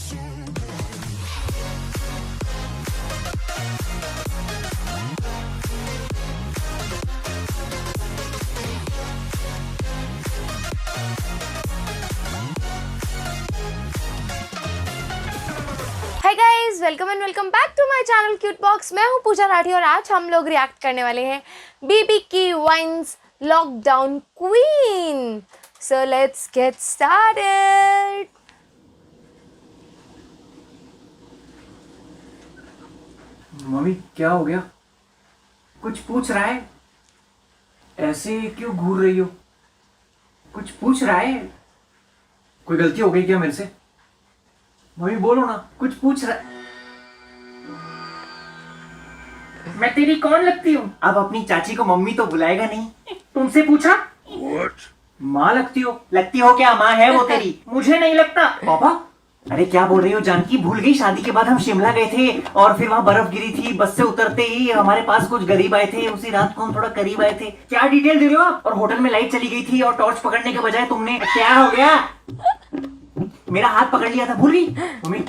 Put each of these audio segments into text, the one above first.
Hi guys, welcome and welcome back to my channel cute box. मैं हूं पूजा राठी और आज हम लोग रिएक्ट करने वाले हैं बीबी की Vines lockdown queen. So let's get started. मम्मी क्या हो गया? कुछ पूछ रहा है? ऐसे क्यों घूर रही हो? कुछ पूछ रहा है? कोई गलती हो गई क्या मेरे से? मम्मी बोलो ना, कुछ पूछ रहा है। मैं तेरी कौन लगती हूँ? अब अपनी चाची को मम्मी तो बुलाएगा नहीं। तुमसे पूछा? माँ लगती हो? लगती हो क्या? माँ है वो तेरी। मुझे नहीं लगता। पापा? अरे क्या बोल रही हो जानकी? भूल गई शादी के बाद हम शिमला गए थे और फिर वहाँ बर्फ गिरी थी। बस से उतरते ही हमारे पास कुछ गरीब आए थे। उसी रात को हम थोड़ा करीब आए थे। क्या डिटेल दे रहे हो आप? और होटल में लाइट चली गई थी और टॉर्च पकड़ने के बजाय तुमने क्या हो गया? मेरा हाथ पकड़ लिया था, भूल गई? मम्मी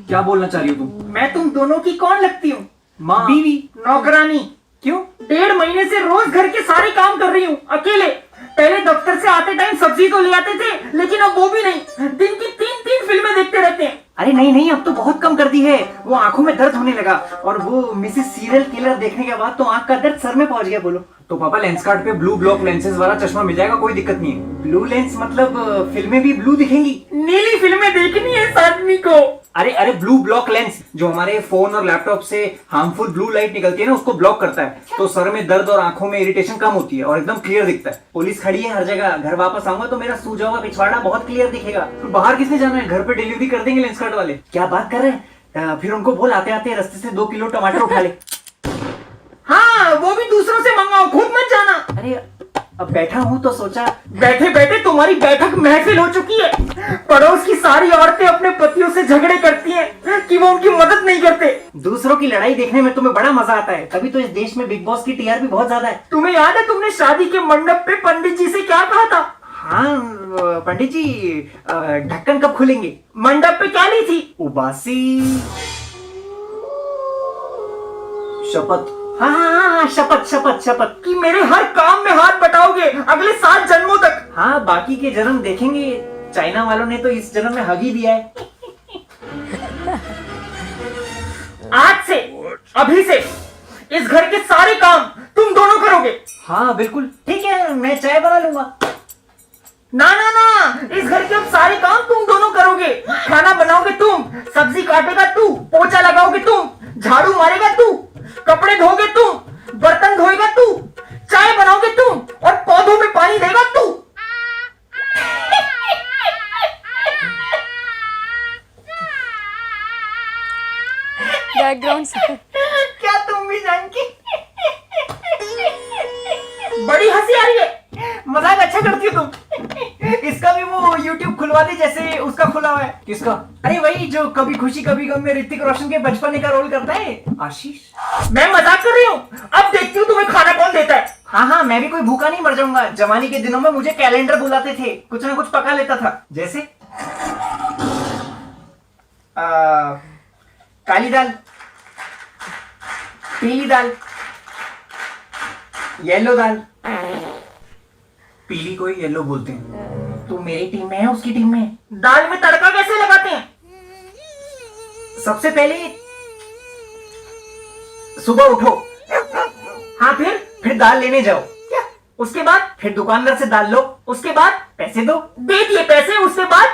क्या बोलना चाह रही हो तुम? मैं तुम दोनों की कौन लगती हूँ? माँ? बीवी, नौकरानी। क्यों? 1.5 महीने से रोज घर के सारे काम कर रही हूँ अकेले। पहले दफ्तर से आते टाइम सब्जी तो ले आते थे, लेकिन अब वो भी नहीं। दिन की 3 फिल्में देखते रहते हैं। अरे नहीं नहीं, अब तो बहुत कम कर दी है। वो आंखों में दर्द होने लगा और वो मिसेस सीरियल किलर देखने के बाद तो आंख का दर्द सर में पहुंच गया। बोलो तो पापा लेंस कार्ड पे ब्लू ब्लॉक लेंसेज वाला चश्मा मिल जाएगा, कोई दिक्कत नहीं है। ब्लू लेंस मतलब फिल्में भी ब्लू दिखेंगी? नीली फिल्में देखनी है इस आदमी को। अरे अरे ब्लू ब्लॉक लेंस जो हमारे फोन और लैपटॉप से हार्मफुल ब्लू लाइट निकलती है ना, उसको ब्लॉक करता है। तो सर में दर्द और आंखों में इरिटेशन कम होती है और एकदम क्लियर दिखता है। पुलिस खड़ी है हर जगह। घर वापस आऊंगा तो मेरा सूजा हुआ पिछवाड़ा बहुत क्लियर दिखेगा। तो बाहर किसने जाना है? घर पे डिलीवरी कर देंगे लेंस कार्ड वाले। क्या बात कर रहे हैं? फिर उनको बोल आते आते रास्ते से 2 किलो टमाटर उठा ले। हाँ, वो भी दूसरों से मंगाओ, खुद मत जाना। अरे अब बैठा हूँ तो सोचा। बैठे बैठे तुम्हारी बैठक महफिल हो चुकी है। पड़ोस की सारी औरतें अपने पतियों से झगड़े करती हैं कि वो उनकी मदद नहीं करते। दूसरों की लड़ाई देखने में तुम्हें बड़ा मजा आता है, तभी तो इस देश में बिग बॉस की टीआरपी बहुत ज्यादा है। तुम्हें याद है तुमने शादी के मंडप पे पंडित जी से क्या कहा था? हाँ पंडित जी, ढक्कन कब खुलेंगे? मंडप पे क्या ली थी? उबासी शपथ। हाँ शपथ शपथ शपथ कि मेरे हर काम में हाथ बटाओगे अगले 7 जन्मों तक। हाँ बाकी के जन्म देखेंगे। चाइना वालों ने तो इस जन्म में हग ही दिया है। आज से, अभी से इस घर के सारे काम तुम दोनों करोगे। हाँ बिल्कुल ठीक है, मैं चाय बना लूंगा। ना ना ना, इस घर के अब सारे काम तुम दोनों करोगे। खाना बनाओगे तुम, सब्जी काटेगा तू, पोछा लगाओगे तुम, झाड़ू मारेगा तू, कपड़े धोगे तुम, बर्तन धोएगा तू, चाय बनाओगे तुम और पौधों में पानी देगा तू। बैकग्राउंड से क्या तुम भी जानकी? बड़ी हंसी आ रही है। मजाक अच्छा करती हो तुम। इसका भी वो YouTube खुलवा दे जैसे उसका खुला हुआ है। किसका? अरे वही जो कभी खुशी कभी गम में ऋतिक रोशन के बचपने का रोल करता है, आशीष। मैं मजाक कर रही हूँ। अब देखती हूँ तुम्हें खाना कौन देता है। हाँ हाँ, मैं भी कोई भूखा नहीं मर जाऊंगा। जवानी के दिनों में मुझे कैलेंडर बुलाते थे, कुछ ना कुछ पका लेता था। जैसे काली दाल, पीली दाल, येलो दाल। पीली को ही येलो बोलते हैं। तू मेरी टीम में है, उसकी टीम में है। दाल में तड़का कैसे लगाते हैं? सबसे पहले सुबह उठो। हाँ फिर दाल लेने जाओ। क्या? उसके बाद? फिर दुकानदार से दाल लो। उसके बाद? पैसे दो। दे दिए पैसे। उसके बाद?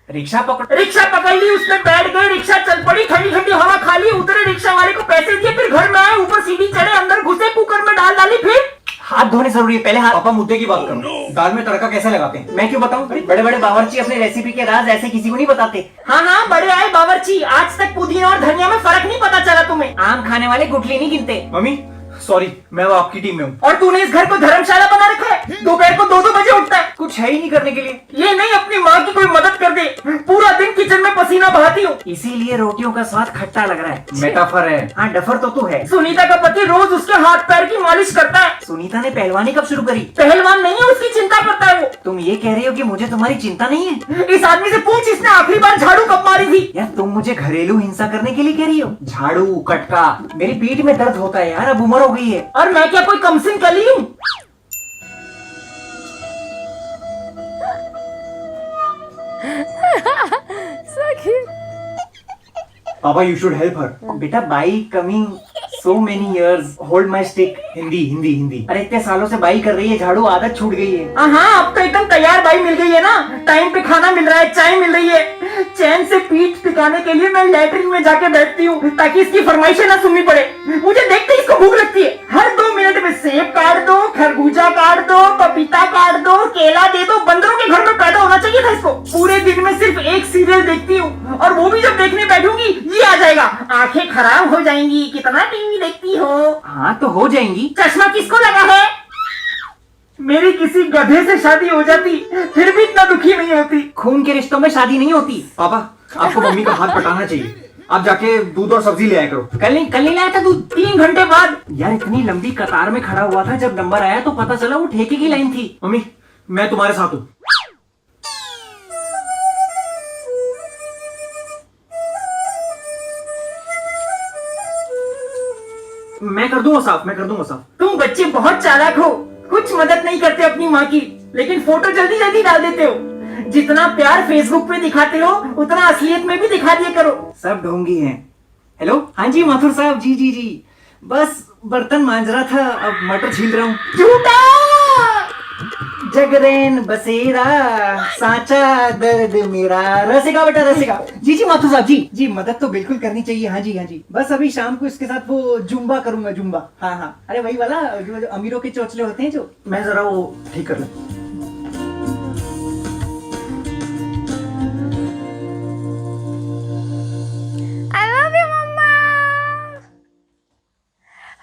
रिक्शा पकड़ो। रिक्शा पकड़ ली, उसमें बैठ गए, रिक्शा चल पड़ी, ठंडी ठंडी हवा खा ली, उतरे, रिक्शा वाले को पैसे दिए, फिर घर में आए, ऊपर सीढ़ी चढ़े, अंदर घुसे, कुकर में दाल डाली, फिर हाथ धोने जरूरी है। पहले हाथ। पापा मुद्दे की बात करो। दाल में तड़का कैसे लगाते हैं? मैं क्यों बताऊं? बड़े बड़े बावर्ची अपने रेसिपी के राज ऐसे किसी को नहीं बताते। हाँ हाँ, बड़े आए बावर्ची। आज तक पुदीना और धनिया में फर्क नहीं पता चला तुम्हें। आम खाने वाले गुठली नहीं गिनते। मम्मी सॉरी, मैं वो आपकी टीम में हूँ। और तूने इस घर को धर्मशाला बना रखा है। दोपहर को 2-2 बजे उठता है। कुछ है ही नहीं करने के लिए। ये नहीं अपनी माँ की कोई मदद कर दे। पूरा दिन किचन में पसीना बहाती हूँ। इसीलिए रोटियों का स्वाद खट्टा लग रहा है। मेटाफर है। हाँ डफर तो तू है। सुनीता का पति रोज उसके हाथ पैर की मालिश करता है। सुनीता ने पहलवानी कब शुरू करी? पहलवान नहीं है, उसकी चिंता करता है वो। तुम ये कह रही हो कि मुझे तुम्हारी चिंता नहीं है? इस आदमी से पूछ इसने आखिरी बार झाड़ू कब मारी थी। यार तुम मुझे घरेलू हिंसा करने के लिए कह रही हो? झाड़ू कटका, मेरी पीठ में दर्द होता है यार, अब उम्र हो गई है। और मैं क्या कोई कमसिन कली हूँ? So cute. पापा यू शुड हेल्प हर। बेटा by coming so many years, hold my stick. Hindi Hindi Hindi. अरे इतने सालों से बाई कर रही है, झाड़ू आदत छूट गई है। हाँ, अब तो एकदम तैयार बाई मिल गई है ना। टाइम पे खाना मिल रहा है, चाय मिल रही है। चैन से पीठ टिकाने के लिए मैं लैट्रिन में जाके बैठती हूँ ताकि इसकी फरमाइशें ना सुननी पड़े। मुझे देखते ही इसको भूख लगती है। हर 2 मिनट में सेब काट दो, खरबूजा काट दो, पपीता काट दो, केला दे दो। बंदरों के घर में पैदा होना चाहिए था इसको। पूरे दिन में सिर्फ एक सीरियल देखती हूँ, और वो भी जब देखने बैठूंगी ये आ जाएगा, आंखें खराब हो जाएंगी, कितना टीवी देखती हो। हाँ तो हो जाएंगी। चश्मा किसको लगा है? मेरी किसी गधे से शादी हो जाती फिर भी इतना दुखी नहीं होती। खून के रिश्तों में शादी नहीं होती। पापा आपको मम्मी का हाथ पटाना चाहिए। आप जाके दूध और सब्जी ले आया करो। कल नहीं लाया था दूध? 3 घंटे बाद। यार इतनी लंबी कतार में खड़ा हुआ था, जब नंबर आया तो पता चला वो ठेके की लाइन थी। मम्मी मैं तुम्हारे साथ हूँ। मैं कर दूंगा साफ। तुम बच्चे बहुत चालाक हो, कुछ मदद नहीं करते अपनी माँ की, लेकिन फोटो जल्दी जल्दी डाल देते हो। जितना प्यार फेसबुक पे दिखाते हो उतना असलियत में भी दिखा दिया करो। सब ढोंगी हैं। हेलो, हाँ जी माथुर साहब, जी बस बर्तन मांज रहा था, अब मटर छील रहा हूँ। झूठा। जगरेन बसेरा साचा दर्द मेरा। रसेगा बेटा रसेगा। जी माथुर साहब, जी मदद तो बिल्कुल करनी चाहिए। हाँ जी बस अभी शाम को इसके साथ वो जुम्बा करूंगा, जुम्बा। हाँ अरे वही वाला जो अमीरों के चोचले होते हैं, जो मैं जरा वो ठीक कर लूं। I love you, मम्मा।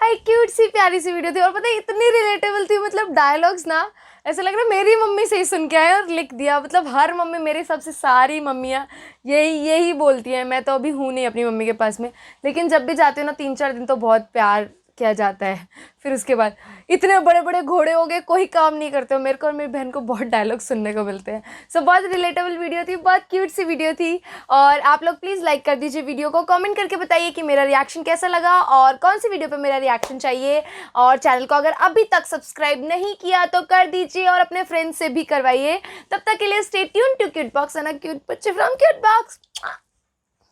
हाय, क्यूट सी प्यारी सी वीडियो थी, और पता है इतनी रिलेटेबल थी। मतलब डायलॉग्स ना ऐसा लग रहा है मेरी मम्मी से ही सुन के आए और लिख दिया। मतलब हर मम्मी, मेरे हिसाब से सारी मम्मियाँ यही बोलती हैं। मैं तो अभी हूँ नहीं अपनी मम्मी के पास में, लेकिन जब भी जाती हूँ ना 3-4 दिन तो बहुत प्यार किया जाता है। फिर उसके बाद इतने बड़े बड़े घोड़े हो गए, कोई काम नहीं करते हो। मेरे को और मेरी बहन को बहुत डायलॉग सुनने को मिलते हैं। सो बहुत रिलेटेबल वीडियो थी, बहुत क्यूट सी वीडियो थी। और आप लोग प्लीज़ लाइक कर दीजिए वीडियो को, कमेंट करके बताइए कि मेरा रिएक्शन कैसा लगा और कौन सी वीडियो पे मेरा रिएक्शन चाहिए। और चैनल को अगर अभी तक सब्सक्राइब नहीं किया तो कर दीजिए, और अपने फ्रेंड्स से भी करवाइए। तब तक के लिए stay tuned to cute box and a cute बच्चे फ्रॉम क्यूट बॉक्स।